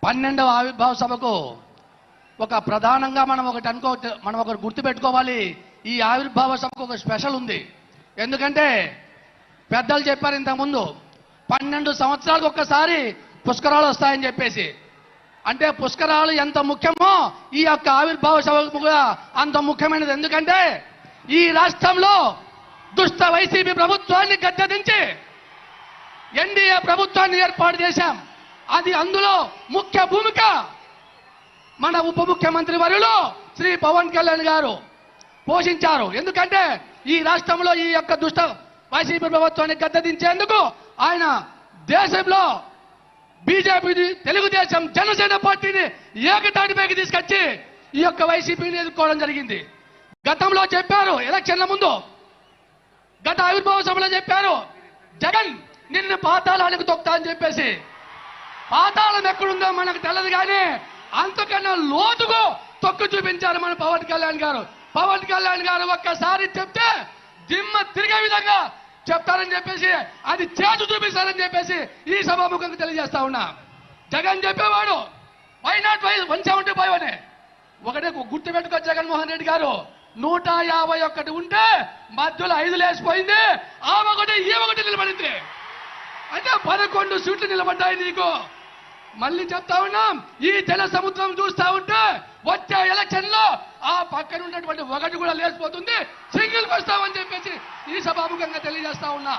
12వ ఆవిర్భావ సభకు ఒక ప్రధానంగా మనం ఒకటి గుర్తుపెట్టుకోవాలి. ఈ ఆవిర్భావ సభకు ఒక స్పెషల్ ఉంది. ఎందుకంటే పెద్దలు చెప్పారు ఇంతకుముందు 12 సంవత్సరాలకు ఒక్కసారి పుష్కరాలు వస్తాయని చెప్పేసి. అంటే పుష్కరాలు ఎంత ముఖ్యమో ఈ యొక్క ఆవిర్భావ సభ కూడా అంత ముఖ్యమైనది. ఎందుకంటే ఈ రాష్ట్రంలో దుష్ట వైసీపీ ప్రభుత్వాన్ని గద్దెదించి ఎన్డీఏ ప్రభుత్వాన్ని ఏర్పాటు చేశాం. అది అందులో ముఖ్య భూమిక మన ఉప ముఖ్యమంత్రి వర్యులు శ్రీ పవన్ కళ్యాణ్ గారు పోషించారు. ఎందుకంటే ఈ రాష్ట్రంలో ఈ యొక్క దుష్ట వైసీపీ ప్రభుత్వాన్ని గద్దెదించేందుకు ఆయన దేశంలో బీజేపీని, తెలుగుదేశం, జనసేన పార్టీని ఏకతాటిపైకి తీసుకొచ్చి ఈ యొక్క వైసీపీని ఎదుర్కోవడం జరిగింది. గతంలో చెప్పారు, ఎలక్షన్ల ముందు గత ఆవిర్భావ సభలో చెప్పారు, జగన్ నిన్ను పాతాళానికి తొక్తా అని చెప్పేసి. పాతాళం ఎక్కడుందో మనకు తెలియదు, కానీ అంతకన్నా లోతుగా తొక్కు చూపించారు మన పవన్ కళ్యాణ్ గారు. పవన్ కళ్యాణ్ గారు ఒక్కసారి చెప్తే దిమ్మ తిరిగే విధంగా చెప్తారని చెప్పేసి, అది చేతు చూపిస్తారని చెప్పేసి ఈ సభాముఖంగా తెలియజేస్తా ఉన్నా. జగన్ చెప్పేవాడు వై నాట్ 175 అని. ఒకటే గుర్తు పెట్టుకో జగన్మోహన్ రెడ్డి గారు, 151 ఉంటే మధ్యలో 5 లేసిపోయింది, ఆ ఒకటి ఈ ఒకటి నిలబడింది. అంటే 11 సీట్లు నిలబడ్డాయి నీకు. మళ్ళీ చెప్తా ఉన్నాం, ఈ జన సముద్రం చూస్తా ఉంటే వచ్చే ఎలక్షన్ లో ఆ పక్కన ఉన్నటువంటి ఒకటి కూడా లేచిపోతుంది, సింగిల్ వస్తామని చెప్పేసి ఈ సభాముఖంగా తెలియజేస్తా ఉన్నా.